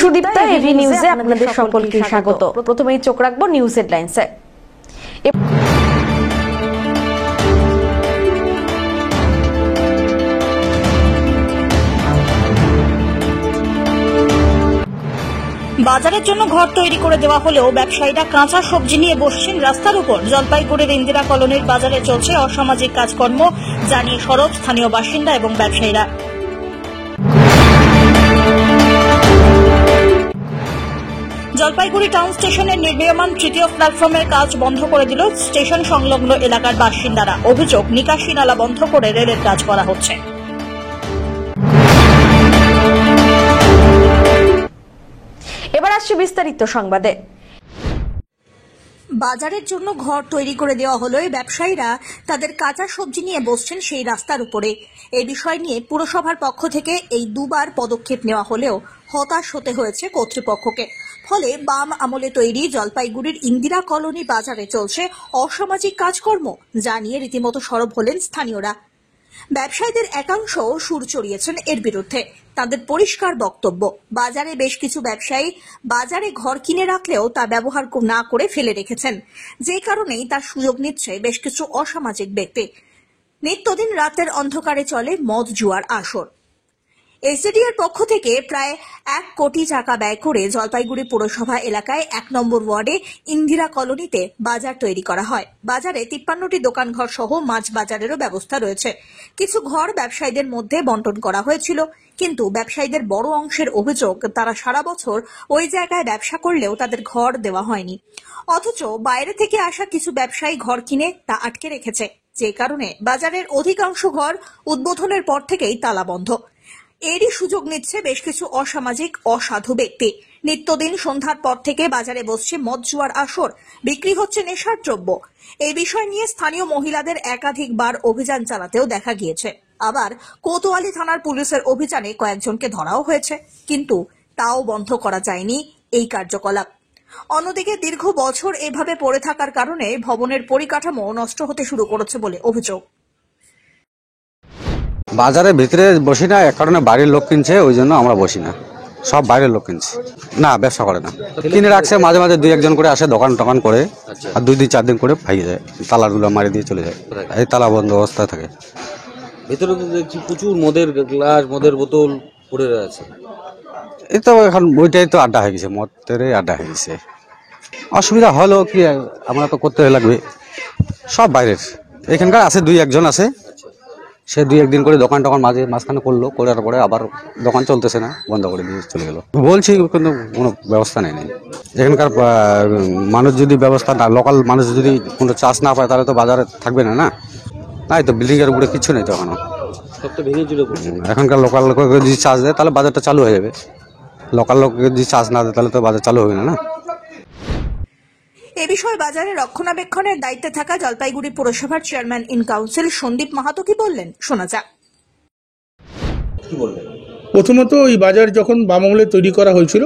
Sudipta, AV নিউজে আপনাদের সকলকে স্বাগত। প্রথমেই চোখ রাখবো নিউজ হেডলাইন্সে। বাজারের জন্য ঘর তৈরি করে দেওয়া হলেও ব্যবসায়ীরা কাঁচা সবজি নিয়ে বসছেন রাস্তার উপর। জলপাইগুড়ির ইন্দিরা কলোনির বাজারে চলছে অসামাজিক কাজকর্ম, জানিয়ে সরব স্থানীয় বাসিন্দা এবং ব্যবসায়ীরা। জলপাইগুড়ি টাউন স্টেশনের নির্মীয়মান তৃতীয় প্ল্যাটফর্মের কাজ বন্ধ করে দিল স্টেশন সংলগ্ন এলাকার বাসিন্দারা। অভিযোগ, নিকাশি নালা বন্ধ করে রেলের কাজ করা হচ্ছে। এবার আসছে বিস্তারিত সংবাদে। বাজারের জন্য ঘর তৈরি করে দেওয়া হলেও ব্যবসায়ীরা তাদের কাঁচা সবজি নিয়ে বসছেন সেই রাস্তার উপরে। এই বিষয় নিয়ে পুরসভার পক্ষ থেকে এই দুবার পদক্ষেপ নেওয়া হলেও হতাশ হতে হয়েছে কর্তৃপক্ষকে। ফলে বাম আমলে তৈরি জলপাইগুড়ির ইন্দিরা কলোনি বাজারে চলছে অসামাজিক কাজকর্ম, যা নিয়ে রীতিমতো সরব হলেন স্থানীয়রা। ব্যবসায়ীদের একাংশ সুর চড়িয়েছেন এর বিরুদ্ধে। তাদের পরিষ্কার বক্তব্য, বাজারে বেশ কিছু ব্যবসায়ী বাজারে ঘর কিনে রাখলেও তা ব্যবহার না করে ফেলে রেখেছেন, যে কারণেই তার সুযোগ নিচ্ছে বেশ কিছু অসামাজিক ব্যক্তি। নিত্যদিন রাতের অন্ধকারে চলে মদ জুয়ার আসর। এসডিএর পক্ষ থেকে প্রায় 1 কোটি টাকা ব্যয় করে জলপাইগুড়ি পুরসভা এলাকায় 1 নম্বর ওয়ার্ডে ইন্দিরা কলোনিতে বাজার তৈরি করা হয়। বাজারে 53টি দোকানঘর সহ মাছ বাজারেরও ব্যবস্থা রয়েছে। কিছু ঘর ব্যবসায়ীদের মধ্যে বন্টন করা হয়েছিল, কিন্তু ব্যবসায়ীদের বড় অংশের অভিযোগ, তারা সারা বছর ওই জায়গায় ব্যবসা করলেও তাদের ঘর দেওয়া হয়নি। অথচ বাইরে থেকে আসা কিছু ব্যবসায়ী ঘর কিনে তা আটকে রেখেছে, যে কারণে বাজারের অধিকাংশ ঘর উদ্বোধনের পর থেকেই তালা বন্ধ। এরই সুযোগ নিচ্ছে বেশ কিছু অসামাজিক অসাধু ব্যক্তি। নিত্যদিন সন্ধ্যার পর থেকে বাজারে বসছে মদ জুয়ার আসর, বিক্রি হচ্ছে নেশার দ্রব্য। এই বিষয় নিয়ে স্থানীয় মহিলাদের একাধিকবার অভিযান চালাতেও দেখা গিয়েছে। আবার কোতোয়ালি থানার পুলিশের অভিযানে কয়েকজনকে ধরাও হয়েছে, কিন্তু তাও বন্ধ করা যায়নি এই কার্যকলাপ। অন্যদিকে দীর্ঘ বছর এভাবে পড়ে থাকার কারণে ভবনের পরিকাঠামো নষ্ট হতে শুরু করেছে বলে অভিযোগ। বাজারের ভিতরে বসি না, এক কারণে বাইরের লোক কিনছে, ওই জন্য আমরা বসি না। সব বাইরের লোক কিনছে, না ব্যবসা করে না, কিনে রাখছে। মাঝে মাঝে 2-1 করে আসে দোকান টোকান করে, আর 2-4 দিন করে ভাগিয়ে যায়, তালাগুলো মারি দিয়ে চলে যায়। এই তালা বন্ধ অবস্থায় থাকে। ভেতরে তো দেখছি প্রচুর মদের গ্লাস, মদের বোতল পড়ে আছে। এই তো এখন ওইটাই তো আড্ডা হয়ে গেছে, মদের আড্ডা হয়ে গেছে। অসুবিধা হলো কি, আমরা তো করতে লাগবে। সব বাইরের, এখানকার আছে 2-1 জন আছে, সে 2-1 দিন করে দোকান টোকান মাঝখানে করলো, করার পরে আবার দোকান চলতেছে না, বন্ধ করে দিয়ে চলে গেল। বলছি কিন্তু কোনো ব্যবস্থা নেই। এখানকার মানুষ যদি ব্যবস্থা না, লোকাল মানুষ যদি কোনো চার্জ না পায়, তাহলে তো বাজারে থাকবে না। নাই তো, বিল্ডিং এর উপরে কিছু নেই তো এখনো, সব তো ভেঙে চলে। এখনকার লোকাল লোক যদি চার্জ দেয় তাহলে বাজারটা চালু হয়ে যাবে। লোকাল লোক যদি চার্জ না দেয় তাহলে তো বাজার চালু হবে না। এ বিষয়ে বাজারে রক্ষণাবেক্ষণের দায়িত্বে থাকা জলপাইগুড়ি পুরসভার chairman in council Sandip Mahato কি বললেন, শোনা যাক। প্রথমত ওই বাজার যখন বাম আমলে তৈরি করা হয়েছিল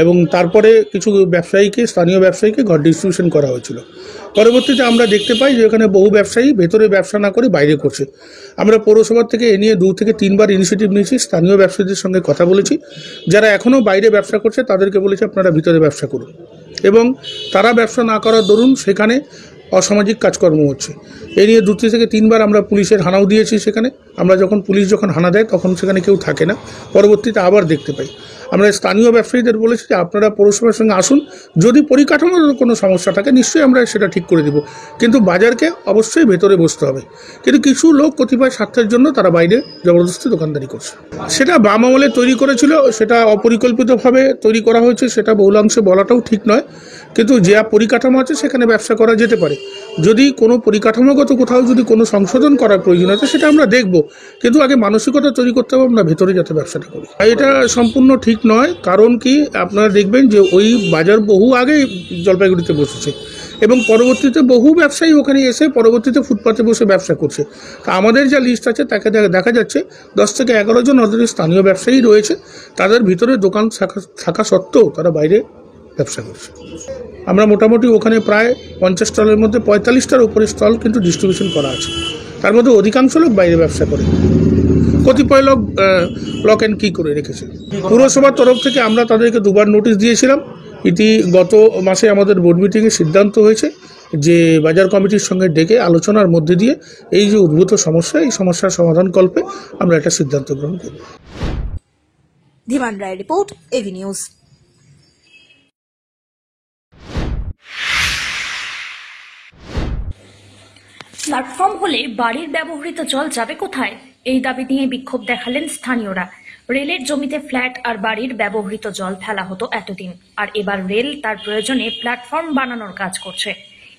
এবং তারপরে কিছু ব্যবসায়ীকে, স্থানীয় ব্যবসায়ীকে ঘর ডিস্ট্রিবিউশন করা হয়েছিল। পরবর্তীতে আমরা দেখতে পাই যে এখানে বহু ব্যবসায়ী ভেতরে ব্যবসা না করে বাইরে করছে। আমরা পৌরসভার থেকে এ নিয়ে 2 থেকে 3 বার ইনিশিয়েটিভ নিয়েছি, স্থানীয় ব্যবসায়ীদের সঙ্গে কথা বলেছি। যারা এখনও বাইরে ব্যবসা করছে তাদেরকে বলেছি আপনারা ভিতরে ব্যবসা করুন, এবং তারা ব্যবসা না করার দরুন সেখানে অসামাজিক কাজকর্ম হচ্ছে। এই নিয়ে 2 থেকে 3 বার আমরা পুলিশের হানাও দিয়েছি। সেখানে আমরা পুলিশ যখন হানা দেয় তখন সেখানে কেউ থাকে না, পরবর্তীতে আবার দেখতে পাই। আমরা স্থানীয় ব্যবসায়ীদের বলেছি যে আপনারা পৌরসভার সঙ্গে আসুন, যদি পরিকাঠামোর কোনো সমস্যা থাকে নিশ্চয়ই আমরা সেটা ঠিক করে দেব, কিন্তু বাজারকে অবশ্যই ভেতরে বসতে হবে। কিন্তু কিছু লোক কতিপয় স্বার্থের জন্য তারা বাইরে জবরদস্তি দোকানদারি করছে। সেটা বাম আমলে তৈরি করেছিল, সেটা অপরিকল্পিতভাবে তৈরি করা হয়েছে, সেটা বহুলাংশে বলাটাও ঠিক নয়। কিন্তু যে পরিকাঠামো আছে সেখানে ব্যবসা করা যেতে পারে। যদি কোনো পরিকাঠামোগত কোথাও যদি কোনো সংশোধন করার প্রয়োজন আছে সেটা আমরা দেখব, কিন্তু আগে মানসিকতা তৈরি করতে হবে আমরা ভেতরে যাতে ব্যবসাটা করি। এটা সম্পূর্ণ ঠিক নয়। কারণ কি, আপনারা দেখবেন যে ওই বাজার বহু আগে জলপাইগুড়িতে বসেছে, এবং পরবর্তীতে বহু ব্যবসায়ী ওখানে এসে পরবর্তীতে ফুটপাতে বসে ব্যবসা করছে। তা আমাদের যা লিস্ট আছে তাকে দেখা যাচ্ছে 10 থেকে 11 জন ওদের স্থানীয় ব্যবসায়ী রয়েছে, তাদের ভিতরে দোকান থাকা সত্ত্বেও তারা বাইরে ব্যবসা করছে। আমরা মোটামুটি ওখানে প্রায় 50 স্টলের মধ্যে 45টার উপরে স্টল কিন্তু ডিস্ট্রিবিউশন করা আছে, তার মধ্যে অধিকাংশ লোক বাইরে ব্যবসা করে। কতিপয় লোক লক অ্যান্ড কি করে রেখেছে। পুরসভার তরফ থেকে আমরা তাদেরকে 2বার নোটিশ দিয়েছিলাম। গত মাসে আমাদের বোর্ড মিটিংয়ে সিদ্ধান্ত হয়েছে যে বাজার কমিটির সঙ্গে ডেকে আলোচনার মধ্যে দিয়ে এই যে উদ্ভূত সমস্যা, এই সমস্যার সমাধান কল্পে আমরা একটা সিদ্ধান্ত গ্রহণ করব। ধীমান রায় রিপোর্ট, এভি নিউজ। প্ল্যাটফর্ম হলে বাড়ির ব্যবহৃত জল যাবে কোথায়? এই দাবি নিয়ে বিক্ষোভ দেখালেন স্থানীয়রা। রেলের জমিতে ফ্ল্যাট আর বাড়ির ব্যবহৃত জল ফেলা হতো এতদিন, আর এবার রেল তার প্রয়োজনে প্ল্যাটফর্ম বানানোর কাজ করছে।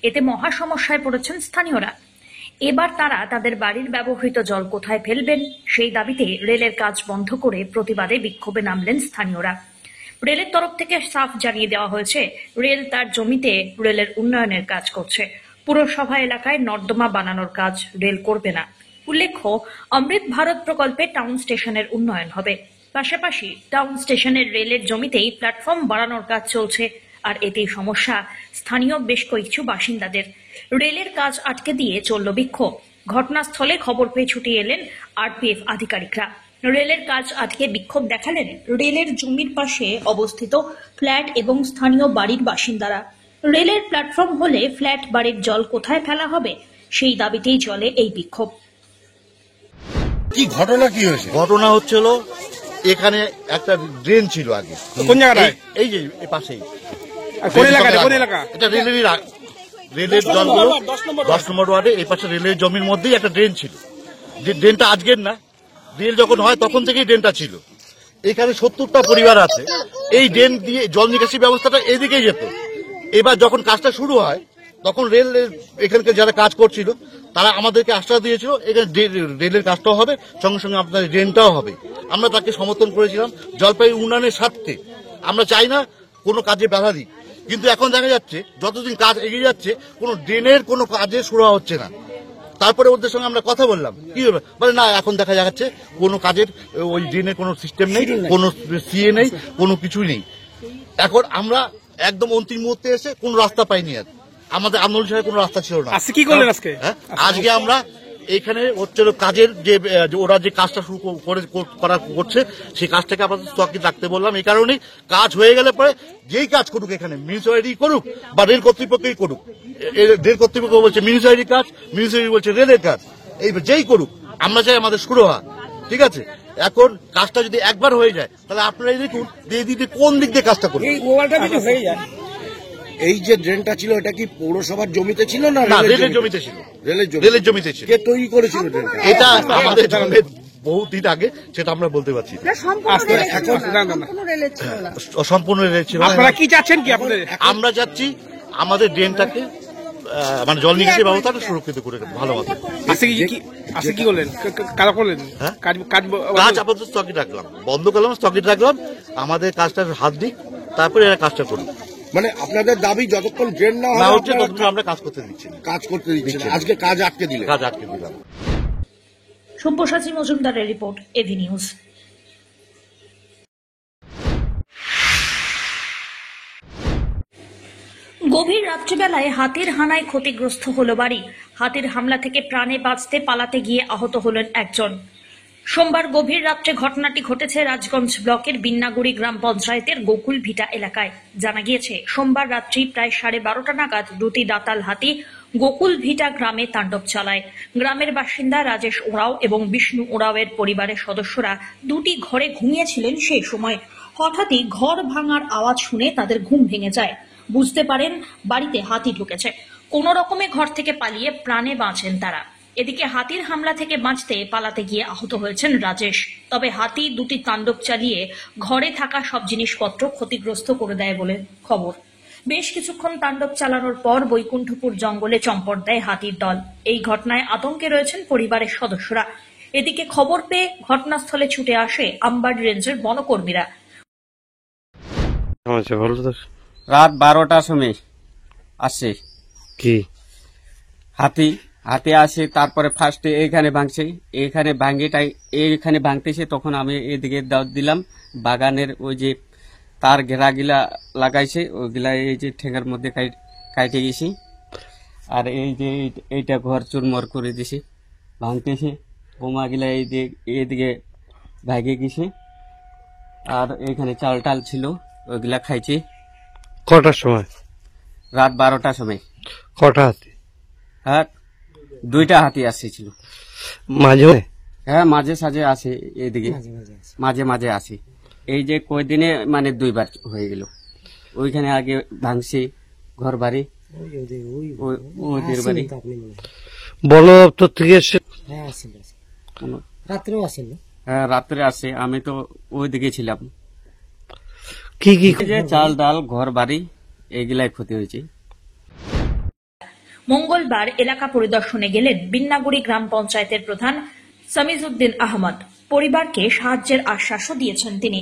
এতে মহা সমস্যায় পড়েছেন স্থানীয়রা। এবার তারা তাদের বাড়ির ব্যবহৃত জল কোথায় ফেলবেন সেই দাবিতে রেলের কাজ বন্ধ করে প্রতিবাদে বিক্ষোভে নামলেন স্থানীয়রা। রেলের তরফ থেকে সাফ জানিয়ে দেওয়া হয়েছে, রেল তার জমিতে রেলের উন্নয়নের কাজ করছে। পুরসভা এলাকায় নর্দমা বানানোর কাজ রেল করবে না। উল্লেখ্য, অমৃত ভারত প্রকল্পে টাউন স্টেশনের উন্নয়ন হবে। পাশাপাশি টাউন স্টেশনের রেলের জমিতেই প্ল্যাটফর্ম বাড়ানোর কাজ চলছে, আর এতেই সমস্যা স্থানীয় বেশ কয়েকটি বাসিন্দাদের। রেলের কাজ আটকে দিয়ে চলল বিক্ষোভ। ঘটনাস্থলে খবর পেয়ে ছুটে এলেন আরপিএফ আধিকারিকরা। রেলের কাজ আটকে বিক্ষোভ দেখালেন রেলের জমির পাশে অবস্থিত ফ্ল্যাট এবং স্থানীয় বাড়ির বাসিন্দারা। রেলের প্ল্যাটফর্ম হলে ফ্ল্যাট বাড়ির জল কোথায় ফেলা হবে সেই দাবিতেই চলে এই বিক্ষোভ। কি ঘটনা কি হয়েছে? ঘটনা হচ্ছিল এখানে একটা ড্রেন ছিল আগে। কোন জায়গাটায়? এই যে এই পাশেই। কোন এলাকা? কোন এলাকা? এটা রেলের জলগুলো 10 নম্বর ওয়ার্ডে এই পাশে রেলের জমির মধ্যেই একটা ড্রেন ছিল। যে ড্রেনটা আজকের না, রেল যখন হয় তখন থেকেই ড্রেনটা ছিল। এখানে 70টা পরিবার আছে। এই ড্রেন দিয়ে জল নিকাশি ব্যবস্থাটা এদিকেই যেত। এবার যখন কাজটা শুরু হয় তখন রেল এখানকার যারা কাজ করছিল তারা আমাদেরকে আশ্বাস দিয়েছিল এখানে রেলের কাজটাও হবে, সঙ্গে সঙ্গে আপনাদের ড্রেনটাও হবে। আমরা তাকে সমর্থন করেছিলাম। জলপাইগুড়ি উন্নয়নের স্বার্থে আমরা চাই না কোনো কাজে বাধা দিই, কিন্তু এখন দেখা যাচ্ছে যতদিন কাজ এগিয়ে যাচ্ছে কোনো ড্রেনের কোনো কাজে শুরু হচ্ছে না। তারপরে ওদের সঙ্গে আমরা কথা বললাম, কি হবে, বলে না এখন দেখা যাচ্ছে কোনো কাজের ওই ড্রেনের কোনো সিস্টেম নেই, কোনো সিএ নেই, কোনো কিছুই নেই। এখন আমরা একদম অন্তিম মুহূর্তে এসে কোন রাস্তা পাইনি। আর আমাদের আন্দোলন ছাড়া কোনো রাস্তা ছিল না। কি করলেন আজকে? আজকে আমরা এখানে হচ্ছে কাজের যে ওরা যে কাজটা শুরু করছে সেই কাজটাকে আপাতত স্থগিত রাখতে বললাম। এই কারণেই কাজ হয়ে গেলে পরে যেই কাজ করুক, এখানে মিউনিসিপালিটি করুক বা রেল কর্তৃপক্ষই করুক, রেল কর্তৃপক্ষ বলছে মিউনিসিপালিটির কাজ, মিউনিসিপালিটি বলছে রেলের কাজ, এই যেই করুক আমরা চাই আমাদের শুরু হওয়া। ঠিক আছে, এখন কাজটা যদি একবার হয়ে যায় তাহলে আপনারাই দেখুন দিদি কোন দিক দিয়ে কাজটা করুন। এই যে ড্রেনটা ছিল এটা কি পৌরসভার জমিতে ছিল না রেলের জমিতে ছিল? রেলের জমিতে ছিল। কে তৈরি করেছিল ড্রেনটা? এটা আমাদের জন্মের বহুদিন আগে, সেটা আমরা বলতে পারছি না। সম্পূর্ণ রেলের ছিল। আপনারা কি চাচ্ছেন? কি আমরা চাচ্ছি আমাদের ড্রেনটাকে মানে জল নিকাশি ব্যবস্থাটা সুরক্ষিত করে ভালো মতো। কি করলেন? কাজ করলেন? কাজ আপাতত স্থগিত রাখলাম, বন্ধ করলাম, স্থগিত রাখলাম। আমাদের কাজটা হাত দিক, তারপরে এরা কাজটা করুন। মানে আপনাদের দাবি যতক্ষণ ড্রেন না হচ্ছে ততক্ষণ আমরা কাজ করতে দিচ্ছি না। আজকে কাজ আটকে দিলাম। সব্যসাচী মজুমদারের রিপোর্ট, এভি নিউজ। গভীর রাত্রিবেলায় হাতির হানায় ক্ষতিগ্রস্ত হলো বাড়ি। হাতির হামলা থেকে প্রাণে বাঁচতে পালাতে গিয়ে আহত হলেন একজন। সোমবার গভীর রাত্রে ঘটনাটি ঘটেছে রাজগঞ্জ ব্লকের বিন্নাগুড়ি গ্রাম পঞ্চায়েতের গোকুল ভিটা এলাকায়। জানা গিয়েছে, সোমবার রাত্রি প্রায় 12:30 নাগাদ দুটি দাতাল হাতি গোকুল ভিটা গ্রামে তাণ্ডব চালায়। গ্রামের বাসিন্দা রাজেশ ওরাও এবং বিষ্ণু ওরাওয়ের পরিবারের সদস্যরা দুটি ঘরে ঘুমিয়েছিলেন। সেই সময় হঠাৎই ঘর ভাঙার আওয়াজ শুনে তাদের ঘুম ভেঙে যায়। বুঝতে পারেন বাড়িতে হাতি ঢুকেছে। কোনো রকমে ঘর থেকে পালিয়ে প্রাণে বাঁচেন তারা। এদিকে হাতির হামলা থেকে বাঁচতে পালাতে গিয়ে আহত হয়েছেন রাজেশ। তবে হাতি দুটি তাণ্ডব চালিয়ে ঘরে থাকা সব জিনিসপত্র ক্ষতিগ্রস্ত করে দেয় বলে খবর। বেশ কিছুক্ষণ তাণ্ডব চালানোর পর বৈকুণ্ঠপুর জঙ্গলে চম্পট দেয় হাতির দল। এই ঘটনায় আতঙ্কে রয়েছেন পরিবারের সদস্যরা। এদিকে খবর পেয়ে ঘটনাস্থলে ছুটে আসে আমবাড়ি রেঞ্জের বনকর্মীরা। রাত 12টার সময় আসছে কি হাতি আসে। তারপরে ফার্স্টে এইখানে ভাঙছে, এইখানে ভাঙতেছে। তখন আমি এদিকে দাওয়াত দিলাম। বাগানের ওই যে তার ঘেরাগিলা লাগাইছে, ওইগুলা এই যে ঠেঙ্গার মধ্যে কাটে গেছি। আর এই যে এইটা ঘর চুরমর করে দিছে, ভাঙতেছে। বোমাগুলা এইদিকে ভাগে গেছে। আর এখানে চাল টাল ছিল, ওইগুলা খাইছি। কটার সময়? রাত 12টার সময়। কটা হাতি? হ্যাঁ, 2টা হাতি আসছিল। মাঝে? হ্যাঁ, মাঝে সাঝে আসে, এদিকে মাঝে মাঝে আসে। এই যে কয়দিনে মানে 2বার হয়ে গেল। ওইখানে আগে ভাঙছি ঘর বাড়ি, ওদের বাড়ি। বন দপ্তর থেকে এসে? হ্যাঁ, রাত্রে আসে। আমি তো ওইদিকে ছিলাম। কি কি? যে চাল ডাল ঘর বাড়ি এইগুলাই ক্ষতি হয়েছে। মঙ্গলবার এলাকা পরিদর্শনে গেলেন বিন্নাগুড়ি গ্রাম পঞ্চায়েতের প্রধান সামিজউদ্দিন আহমদ। পরিবারকে সাহায্যের আশ্বাসও দিয়েছেন তিনি।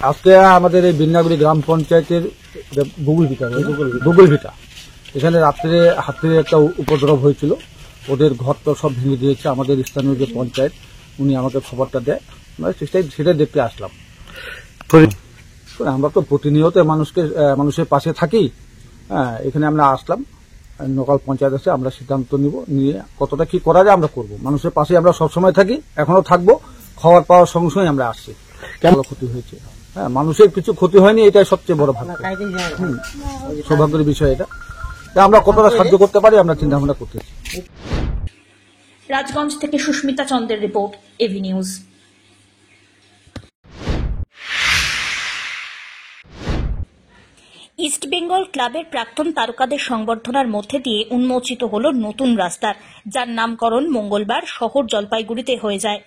আজকে আমাদের এই বিন্নাগুড়ি গ্রাম পঞ্চায়েতের গুগলভিটা এখানে রাত্রে হাতির একটা উপদ্রব হয়েছিল। ওদের ঘর তো সব ভেঙে দিয়েছে। আমাদের স্থানীয় যে পঞ্চায়েত, উনি আমাকে খবরটা দেয়, সেটা দেখতে আসলাম। আমরা তো প্রতিনিয়ত মানুষের পাশে থাকি। হ্যাঁ, এখানে আমরা আসলাম, লোকাল পঞ্চায়েত আছে, আমরা সিদ্ধান্ত নিয়ে কতটা কি করা যায় আমরা করব। মানুষের পাশে আমরা সবসময় থাকি, এখনো থাকবো। খবর পাওয়ার সঙ্গে সঙ্গে আমরা আসছি। কেমন ক্ষতি হয়েছে? হ্যাঁ, মানুষের কিছু ক্ষতি হয়নি, এটাই সবচেয়ে বড় ভাগ্য, সৌভাগ্যের বিষয় এটা। আমরা কতটা সাহায্য করতে পারি আমরা চিন্তা ভাবনা করতেছি। রাজগঞ্জ থেকে সুস্মিতা চন্দ্রের report, AV News. East Bengal ক্লাবের প্রাক্তন তারকাদের সংবর্ধনার মধ্যে দিয়ে উন্মোচিত হল নতুন রাস্তার, যার নামকরণ মঙ্গলবার শহর জলপাইগুড়িতে হয়ে যায়।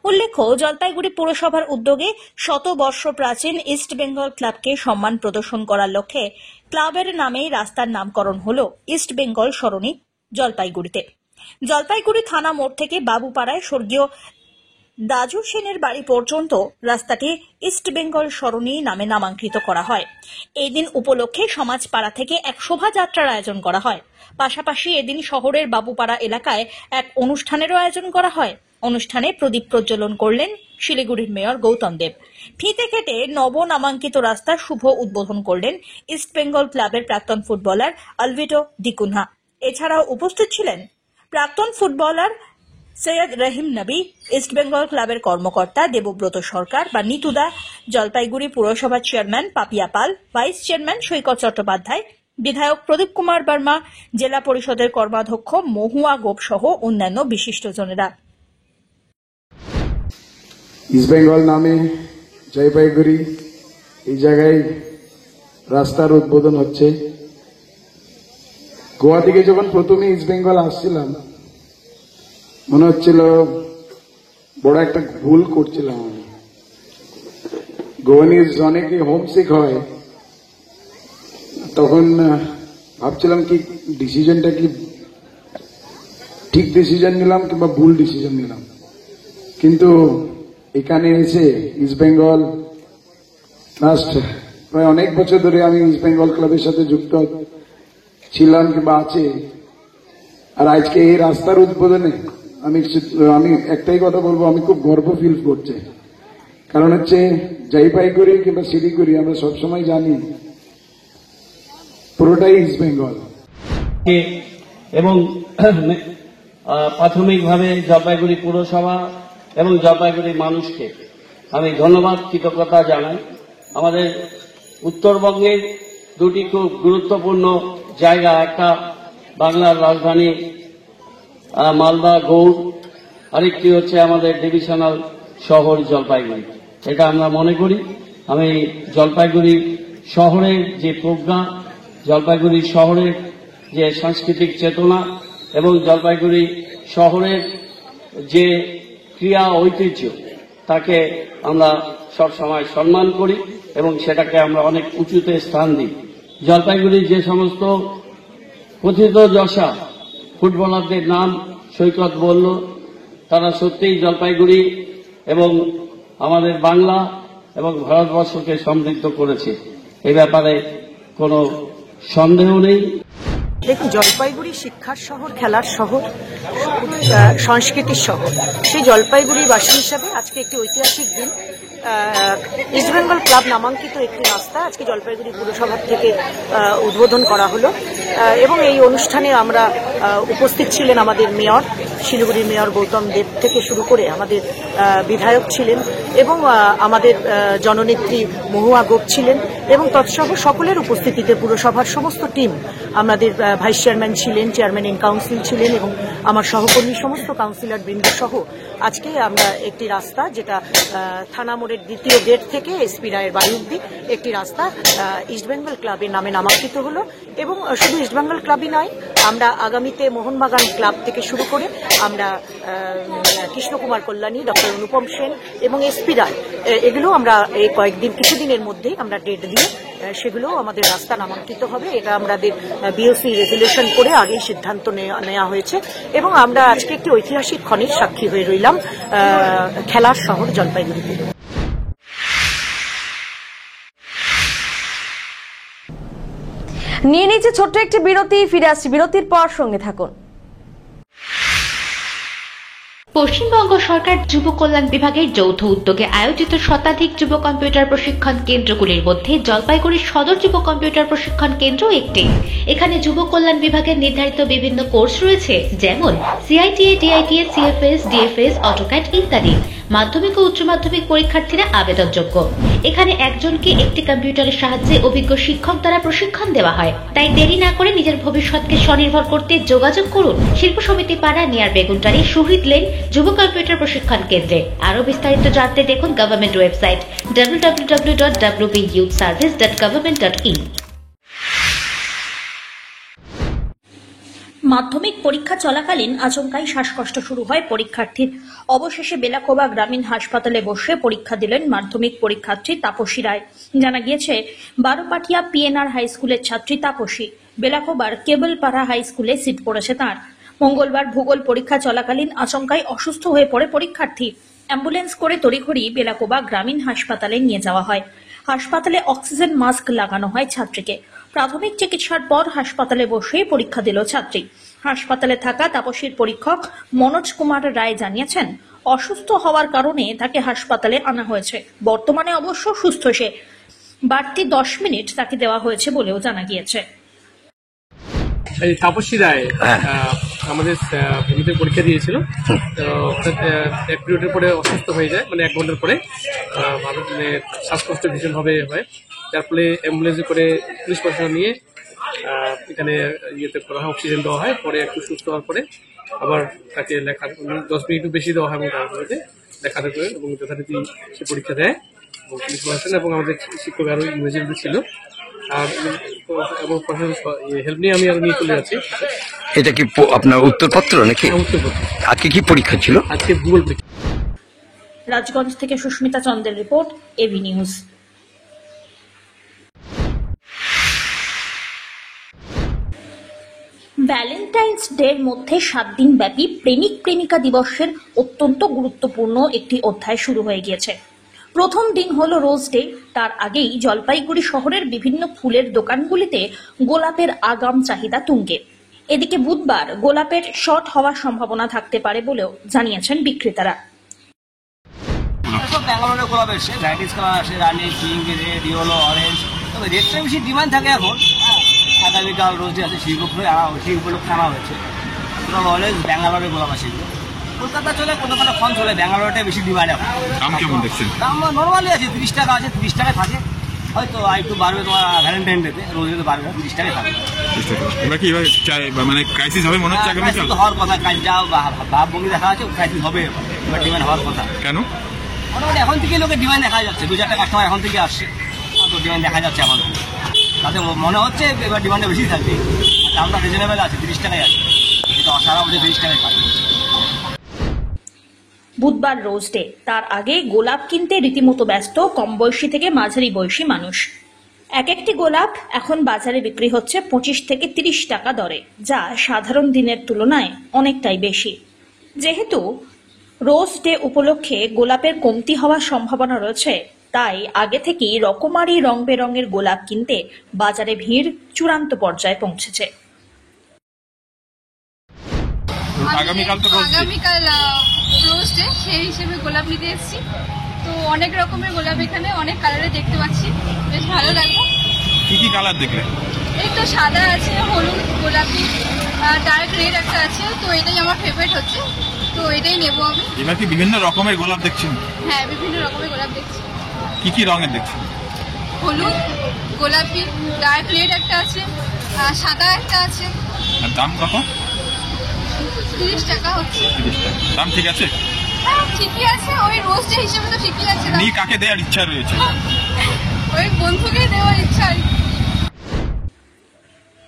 উল্লেখ্য, জলপাইগুড়ি পুরসভার উদ্যোগে শতবর্ষ প্রাচীন ইস্ট বেঙ্গল ক্লাবকে সম্মান প্রদর্শন করার লক্ষ্যে ক্লাবের নামেই রাস্তার নামকরণ হল ইস্ট বেঙ্গল সরণি জলপাইগুড়িতে। জলপাইগুড়ি থানা মোড় থেকে বাবুপাড়ায় স্বর্গীয় দাজু সেনের বাড়ি পর্যন্ত রাস্তাটি ইস্ট বেঙ্গল সরণি নামে নামাঙ্কিত করা হয়। এই দিন উপলক্ষে সমাজপাড়া থেকে এক শোভাযাত্রার আয়োজন করা হয়। পাশাপাশি এদিন শহরের বাবুপাড়া এলাকায় এক অনুষ্ঠানেরও আয়োজন করা হয়। অনুষ্ঠানে প্রদীপ প্রজ্বলন করলেন শিলিগুড়ির মেয়র গৌতম দেব। ফিতে কেটে নবনামাঙ্কিত রাস্তার শুভ উদ্বোধন করলেন ইস্ট বেঙ্গল ক্লাবের প্রাক্তন ফুটবলার আলভিটো ডিকুনহা। এছাড়াও উপস্থিত ছিলেন প্রাক্তন ফুটবলার সৈয়দ রহিম নবী, ইস্ট বেঙ্গল ক্লাবের কর্মকর্তা দেবব্রত সরকার বা নিতুদা, জলপাইগুড়ি পুরসভার চেয়ারম্যান পাপিয়া পাল, ভাইস চেয়ারম্যান সৈকত চট্টোপাধ্যায়, বিধায়ক প্রদীপ কুমার বর্মা, জেলা পরিষদের কর্মাধ্যক্ষ মহুয়া গোপ সহ অন্যান্য বিশিষ্টজনেরা। ইস্ট বেঙ্গল নামে জলপাইগুড়ি এই জায়গায় রাস্তার উদ্বোধন হচ্ছে। গোয়া থেকে যখন প্রথমে ইস্ট বেঙ্গল আসছিলাম, মনে হচ্ছিল বড় একটা ভুল করছিলাম আমি। গোয়ানিজ অনেকে হোমসিক হয়, তখন ভাবছিলাম কি ডিসিশনটা কি ঠিক ডিসিশন নিলাম কিংবা ভুল ডিসিশন নিলাম। কিন্তু এখানে এসে ইস্ট বেঙ্গল লাস্ট প্রায় অনেক বছর ধরে আমি ইস্ট বেঙ্গল ক্লাবের সাথে যুক্ত ছিলাম কিংবা আছে। আর আজকে এই রাস্তার উদ্বোধনে আমি একটাই কথা বলবো, আমি খুব গর্ব ফিল করছি। কারণ হচ্ছে জলপাইগুড়ি কিংবা শিলিগুড়ি আমরা সবসময় জানি পুরোটাই ইস্ট বেঙ্গল। এবং প্রাথমিকভাবে জলপাইগুড়ি পুরসভা এবং জলপাইগুড়ির মানুষকে আমি ধন্যবাদ, কৃতজ্ঞতা জানাই। আমাদের উত্তরবঙ্গের দুটি খুব গুরুত্বপূর্ণ জায়গা, একটা বাংলার রাজধানী মালদা গৌড়, আরেকটি হচ্ছে আমাদের ডিভিশনাল শহর জলপাইগুড়ি। এটা আমরা মনে করি। আমি জলপাইগুড়ি শহরের যে প্রজ্ঞা, জলপাইগুড়ি শহরের যে সাংস্কৃতিক চেতনা এবং জলপাইগুড়ি শহরের যে ক্রিয়া ঐতিহ্য, তাকে আমরা সবসময় সম্মান করি এবং সেটাকে আমরা অনেক উঁচুতে স্থান দিই। জলপাইগুড়ির যে সমস্ত কথিত যশা ফুটবলারদের নাম সৈকত বলল, তারা সত্যিই জলপাইগুড়ি এবং আমাদের বাংলা এবং ভারতবর্ষকে সমৃদ্ধ করেছে, এ ব্যাপারে কোনো সন্দেহ নেই। দেখুন, জলপাইগুড়ি শিক্ষার শহর, খেলার শহর, সংস্কৃতির শহর। সেই জলপাইগুড়িবাসী হিসাবে আজকে একটি ঐতিহাসিক দিন। ইস্টবেঙ্গল ক্লাব নামাঙ্কিত একটি রাস্তা আজকে জলপাইগুড়ি পুরসভার থেকে উদ্বোধন করা হলো এবং এই অনুষ্ঠানে আমরা উপস্থিত ছিলেন আমাদের মেয়র, শিলিগুড়ির মেয়র গৌতম দেব থেকে শুরু করে আমাদের বিধায়ক ছিলেন এবং আমাদের জননেত্রী মহুয়া গোপ ছিলেন এবং তৎসহ সকলের উপস্থিতিতে পুরসভার সমস্ত টিম, আমাদের ভাইস চেয়ারম্যান ছিলেন, চেয়ারম্যান ইন কাউন্সিল ছিলেন এবং আমার সহকর্মী সমস্ত কাউন্সিলর বৃন্দ সহ আজকে আমরা একটি রাস্তা, যেটা থানা মোড়ের দ্বিতীয় গেট থেকে এসপি রায়ের বাড়ি অব্দি একটি রাস্তা ইস্টবেঙ্গল ক্লাবের নামে নামাঙ্কিত হলো এবং শুধু ইস্টবেঙ্গল ক্লাবই নয়, আমরা আগামীতে মোহনবাগান ক্লাব থেকে শুরু করে আমরা কৃষ্ণকুমার কল্যাণী, ডক্টর অনুপম সেন এবং এসপি রায়, এগুলো আমরা এই কিছুদিনের মধ্যেই আমরা ডেট দিয়ে সেগুলো আমাদের রাস্তা নামাঙ্কিত হবে। এটা আমাদের বিওসি রেজুলেশন করে আগেই সিদ্ধান্ত নেওয়া হয়েছে এবং আমরা আজকে একটি ঐতিহাসিক ক্ষণের সাক্ষী হয়ে রইলাম খেলার শহর জলপাইগুড়িতে। নিয়ে নিচ্ছে ছোট্ট একটি বিরতি, ফিরে আসছি বিরতির পর, সঙ্গে থাকুন। পশ্চিমবঙ্গ সরকার যুব কল্যাণ বিভাগের যৌথ উদ্যোগে আয়োজিত শতাধিক যুব কম্পিউটার প্রশিক্ষণ কেন্দ্রগুলির মধ্যে জলপাইগুড়ির সদর যুব কম্পিউটার প্রশিক্ষণ কেন্দ্র একটি। এখানে যুব কল্যাণ বিভাগের নির্ধারিত বিভিন্ন কোর্স রয়েছে, যেমন সিআইটিএ, ডিআইটিএ, সিএফএস, ডিএফএস, অটোক্যাড ইত্যাদি। মাধ্যমিক ও উচ্চ মাধ্যমিক পরীক্ষার্থীরা আবেদনযোগ্য। এখানে একজনকে একটি কম্পিউটারের সাহায্যে অভিজ্ঞ শিক্ষক দ্বারা প্রশিক্ষণ দেওয়া হয়। তাই দেরি না করে নিজের ভবিষ্যৎকে স্বনির্ভর করতে যোগাযোগ করুন শিল্প সমিতি পাড়া, নিয়ার বেগুনটারি, শহীদ লেন যুব কম্পিউটার প্রশিক্ষণ কেন্দ্রে। আরো বিস্তারিত জানতে দেখুন গভর্নমেন্ট ওয়েবসাইট www.wbyouthservice.government.in। মাধ্যমিক পরীক্ষা চলাকালীন আচমকাই শ্বাসকষ্ট শুরু হয় পরীক্ষার্থীর। অবশেষে বেলাকোবা গ্রামীণ হাসপাতালে বসে পরীক্ষা দিলেন মাধ্যমিক পরীক্ষার্থী তাপসী রায়। জানা গিয়েছে, বারোপাটিয়া পিএনআর হাই স্কুলের ছাত্রী তাপসী। বেলাকোবার কেবলপাড়া হাই স্কুলে সিট পড়েছে তাঁর। মঙ্গলবার ভূগোল পরীক্ষা চলাকালীন আচমকাই অসুস্থ হয়ে পড়ে পরীক্ষার্থী। অ্যাম্বুলেন্স করে তড়িঘড়ি বেলাকোবা গ্রামীণ হাসপাতালে নিয়ে যাওয়া হয়। হাসপাতালে অক্সিজেন মাস্ক লাগানো হয় ছাত্রীকে। প্রাথমিক চিকিৎসার পর হাসপাতালে বসে পরীক্ষা দিল ছাত্রী। হাসপাতালে থাকা তাপসীর পরীক্ষক মনোজ কুমার রায় জানিয়েছেন, অসুস্থ হওয়ার কারণে তাকে হাসপাতালে আনা হয়েছে। বর্তমানে অবশ্য সুস্থ সে। বাড়তি 10 মিনিট তাকে দেওয়া হয়েছে বলেও জানা গিয়েছে। তাপসী রায় আমাদের ভূমিতে পরীক্ষা দিয়েছিল, তো এক পিরিয়ডের পরে অসুস্থ হয়ে যায়, মানে 1 ঘন্টার পরে শ্বাসকষ্ট ভীষণভাবে হয়, যার ফলে অ্যাম্বুলেন্সে করে পুলিশ প্রশাসন নিয়ে এখানে ইয়েতে করা হয়, অক্সিজেন দেওয়া হয়। পরে একটু সুস্থ হওয়ার পরে আবার তাকে 10 মিনিট বেশি দেওয়া হয় এবং তারপরে দেখাতে করে এবং যথারীতি সে পরীক্ষা দেয় এবং পুলিশ প্রশাসন এবং আমাদের শিক্ষক আরও ইংরেজি ছিল আর এবং প্রশাসন হেল্প নিয়ে আমি নিয়ে চলে যাচ্ছি। এটা কি আপনার উত্তরপত্র নাকি? উত্তরপত্র। আজকে কি পরীক্ষা ছিল? আজকে ভূগোল পরীক্ষা। রাজগঞ্জ থেকে সুস্মিতা চন্দ্রের রিপোর্ট, এবি নিউজ। ভ্যালেন্টাইন্স ডের মধ্যে 7 দিন ব্যাপী প্রেমিক প্রেমিকা দিবসের অত্যন্ত গুরুত্বপূর্ণ একটি অধ্যায় শুরু হয়ে গিয়েছে। প্রথম দিন হলো রোজ ডে। তার আগেই জলপাইগুড়ি শহরের বিভিন্ন ফুলের দোকানগুলিতে গোলাপের আগাম চাহিদা তুঙ্গে। এদিকে বুধবার গোলাপের শর্ট হওয়ার সম্ভাবনা থাকতে পারে বলেও জানিয়েছেন বিক্রেতারা। ব্যাঙ্গালোরে গোলাপ এসছে, ভ্যারাইটিস কালার আসে, রানি, পিঙ্ক, রেড, ইয়েলো, অরেঞ্জ। তবে রেডটা বেশি ডিমান্ড থাকে এখন। আগামীকাল রোজ ডে আছে, সেই উপলক্ষে আনা হয়েছে। অলওয়েজ ব্যাঙ্গালোরে গোলাপ আসে। কলকাতা চলে, কলকাতা কম চলে, ব্যাঙ্গালোরটাই বেশি ডিমান্ড এখন। দাম কেমন দেখছেন? দাম নর্মালি আছে, 30 টাকা আছে, 30 টাকায় থাকে। হয়তো একটু বাড়বে তোমার ভ্যালেন্টাইন ডেতে, রোজ ডেতে বাড়বে, 30 টাকায় থাকে। আমরা কি মানে ক্রাইসিস হবে মনে হচ্ছে? ক্রাইসিস তো হওয়ার কথা, কাজ যা ভাবভঙ্গি দেখা যাচ্ছে ক্রাইসিস হবে, এবার ডিমান্ড হওয়ার কথা। কেন? মোটামুটি এখন থেকে লোকের ডিমান্ড দেখা যাচ্ছে, 2-4টা কাস্টমার এখন থেকে আসছে, তো ডিমান্ড দেখা যাচ্ছে এখন। তাতে মনে হচ্ছে এবার ডিমান্ডটা বেশি থাকবে। দামটা রিজনেবল আছে, 30 টাকায় আছে, এটা সারা বছর 30 টাকায় পাবে। বুধবার রোজ ডে, তার আগে গোলাপ কিনতে রীতিমতো ব্যস্ত কম বয়সী থেকে মাঝারি বয়সী মানুষ। এক একটি গোলাপ এখন বাজারে বিক্রি হচ্ছে 25 থেকে 30 টাকা দরে, যা সাধারণ দিনের তুলনায় অনেকটাই বেশি। যেহেতু রোজ ডে উপলক্ষে গোলাপের কমতি হওয়ার সম্ভাবনা রয়েছে, তাই আগে থেকেই রকমারি রং বেরঙের গোলাপ কিনতে বাজারে ভিড় চূড়ান্ত পর্যায়ে পৌঁছেছে। আগামীকাল তো রোজ ডে। আগামীকাল রোজ ডে, সেই হিসেবে গোলাপ নিতে এসেছি। তো অনেক রকমের গোলাপ এখানে অনেক কালারে দেখতে পাচ্ছি, বেশ ভালো লাগলো। কি কি কালার দেখলে? এই তো সাদা আছে, হলুদ, গোলাপি, ডার্ক রেড একটা আছে, তো এটাই আমার ফেভারিট হচ্ছে, তো এটাই নেবো আমি। এবার কি বিভিন্ন রকমের গোলাপ দেখছেন? হ্যাঁ, বিভিন্ন রকমের গোলাপ দেখছি। কি কি রঙের দেখছেন? হলুদ, গোলাপি, ডার্ক রেড একটা আছে, সাদা একটা আছে। আর দাম কত? 30 টাকা হচ্ছে। 30 টাকা। দাম ঠিক আছে? হ্যাঁ, ঠিকই আছে, ওই রোজ ডে হিসেবে তো ঠিকই আছে। নি কাকে দেওয়ার ইচ্ছা রয়েছে? ওই বন্ধুকে দেওয়ার ইচ্ছা আর কি।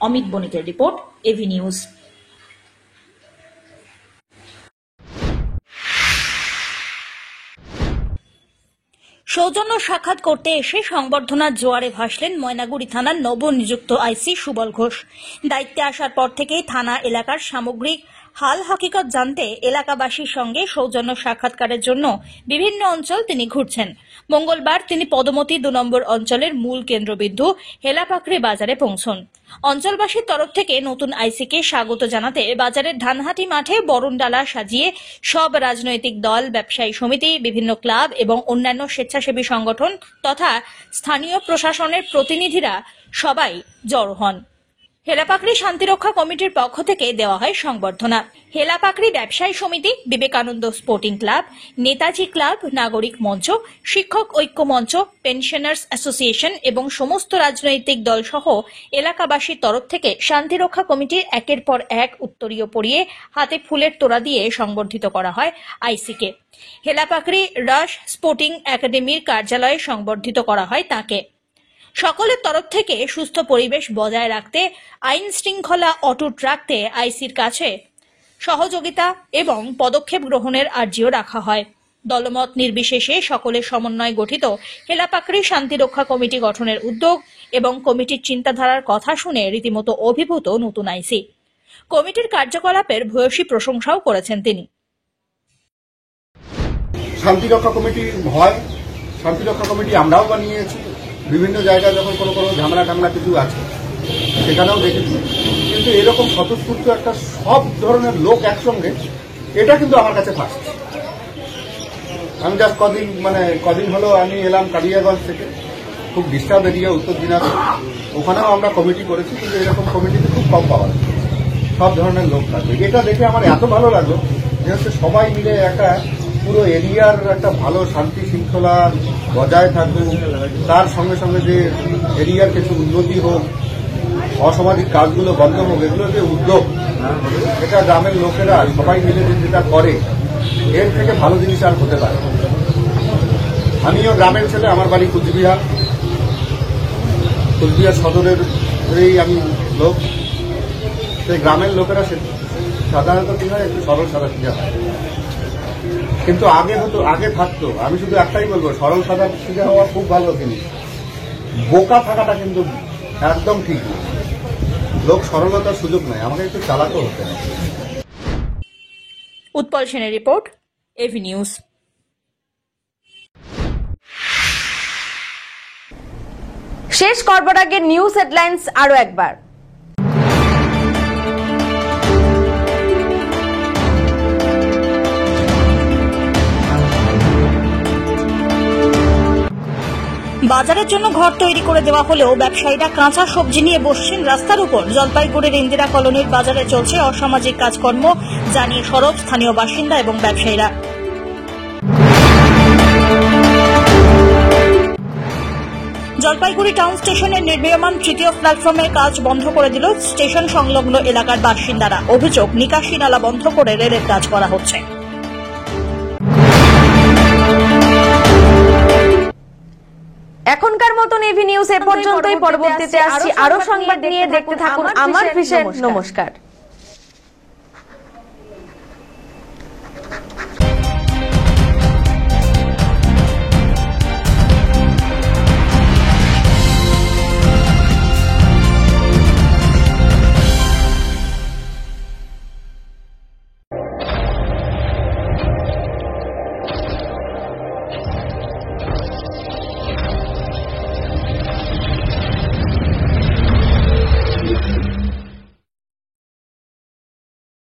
অমিত বণিকের রিপোর্ট, এভি নিউজ। সৌজন্য সাক্ষাৎ করতে এসে সংবর্ধনার জোয়ারে ভাসলেন ময়নাগুড়ি থানার নবনিযুক্ত আইসি সুবল ঘোষ। দায়িত্বে আসার পর থেকেই থানা এলাকার সামগ্রিক হাল হকিকত জানতে এলাকাবাসীর সঙ্গে সৌজন্য সাক্ষাৎকারের জন্য বিভিন্ন অঞ্চল তিনি ঘুরছেন। মঙ্গলবার তিনি পদমতি 2 নম্বর অঞ্চলের মূল কেন্দ্রবিন্দু হেলাপাকড়ি বাজারে পৌঁছন। অঞ্চলবাসীর তরফ থেকে নতুন আইসিকে স্বাগত জানাতে বাজারের ধানহাটি মাঠে বরণডালা সাজিয়ে সব রাজনৈতিক দল, ব্যবসায়ী সমিতি, বিভিন্ন ক্লাব এবং অন্যান্য স্বেচ্ছাসেবী সংগঠন তথা স্থানীয় প্রশাসনের প্রতিনিধিরা সবাই জড়ো হন। হেলাপাকড়ি শান্তিরক্ষা কমিটির পক্ষ থেকে দেওয়া হয় সংবর্ধনা। হেলাপাকড়ি ব্যবসায়ী সমিতি, Vivekananda sporting club, Netaji club, নাগরিক মঞ্চ, শিক্ষক ঐক্য মঞ্চ, পেনশনার্স অ্যাসোসিয়েশন এবং সমস্ত রাজনৈতিক দল সহ এলাকাবাসীর তরফ থেকে শান্তিরক্ষা কমিটির একের পর এক উত্তরীয় পরিয়ে হাতে ফুলের তোড়া দিয়ে সংবর্ধিত করা হয় আইসিকে। হেলাপাকড়ি রাশ স্পোর্টিং একাডেমির কার্যালয়ে সংবর্ধিত করা হয় তাকে। সকলের তরফ থেকে সুস্থ পরিবেশ বজায় রাখতে, আইন শৃঙ্খলা অটুট রাখতে আইসির কাছে সহযোগিতা এবং পদক্ষেপ গ্রহণের আর্জিও রাখা হয়। দলমত নির্বিশেষে সকলের সমন্বয়ে গঠিত হেলাপাকড়ি শান্তিরক্ষা কমিটি গঠনের উদ্যোগ এবং কমিটির চিন্তাধারার কথা শুনে রীতিমতো অভিভূত নতুন আইসি। কমিটির কার্যকলাপের ভূয়সী প্রশংসাও করেছেন তিনি। শান্তিরক্ষা কমিটি হয়, শান্তিরক্ষা কমিটি আমরাও বানিয়েছি। বিভিন্ন জায়গায় যখন কোনো কোনো ঝামেলা টামলা কিছু আছে সেখানেও দেখেছি, কিন্তু এরকম স্বতঃস্ফূর্ত একটা সব ধরনের লোক একসঙ্গে, এটা কিন্তু আমার কাছে ফার্স্ট। আমি জাস্ট কদিন হলো আমি এলাম কালিয়াগঞ্জ থেকে, খুব ডিস্টার্ব এরিয়া উত্তর দিনাজপুর, ওখানেও আমরা কমিটি করেছি, কিন্তু এরকম কমিটিতে খুব কম পাওয়া যায়, সব ধরনের লোক থাকবে। এটা দেখে আমার এত ভালো লাগলো যে হচ্ছে সবাই মিলে একটা পুরো এরিয়ার একটা ভালো শান্তি শৃঙ্খলা বজায় থাকবে, তার সঙ্গে সঙ্গে যে এরিয়ার কিছু উন্নতি হোক, অসামাজিক কাজগুলো বন্ধ হোক, এগুলো যে উদ্যোগ, এটা গ্রামের লোকেরা সবাই মিলে যেটা করে, এর থেকে ভালো জিনিস আর হতে পারে। আমিও গ্রামের ছেলে, আমার বাড়ি কুচবিহার সদরের আমি লোক। সেই গ্রামের লোকেরা সাধারণত কি হয়, একটু সরল সাদা সিধা হয়, কিন্তু আগে থাকতো। আমি শুধু একটাই বলবো, সরল সাদা সিধা হওয়া খুব ভালো জিনিস, বোকা থাকাটা কিন্তু একদম ঠিক না। লোক সরলতার সুযোগ নেই, আমাকে একটু চালাকও হতে হবে। উৎপল সেনের রিপোর্ট, এভি নিউজ। শেষ করবার আগে নিউজ হেডলাইন্স আরো একবার। বাজারের জন্য ঘর তৈরি করে দেওয়া হলেও ব্যবসায়ীরা কাঁচা সবজি নিয়ে বসছেন রাস্তার উপর। জলপাইগুড়ির ইন্দিরা কলোনির বাজারে চলছে অসামাজিক কাজকর্ম, জানিয়ে সরব স্থানীয় বাসিন্দা এবং ব্যবসায়ীরা। জলপাইগুড়ি টাউন স্টেশনের নির্মীয়মান 3য় প্ল্যাটফর্মের কাজ বন্ধ করে দিল স্টেশন সংলগ্ন এলাকার বাসিন্দারা। অভিযোগ, নিকাশি নালা বন্ধ করে রেলের কাজ করা হচ্ছে। এখনকার মতন এভি নিউজ এ পর্যন্তই। পরবর্তীতে আসছি আরো সংবাদ নিয়ে। দেখতে থাকুন আমার ভিশন। নমস্কার।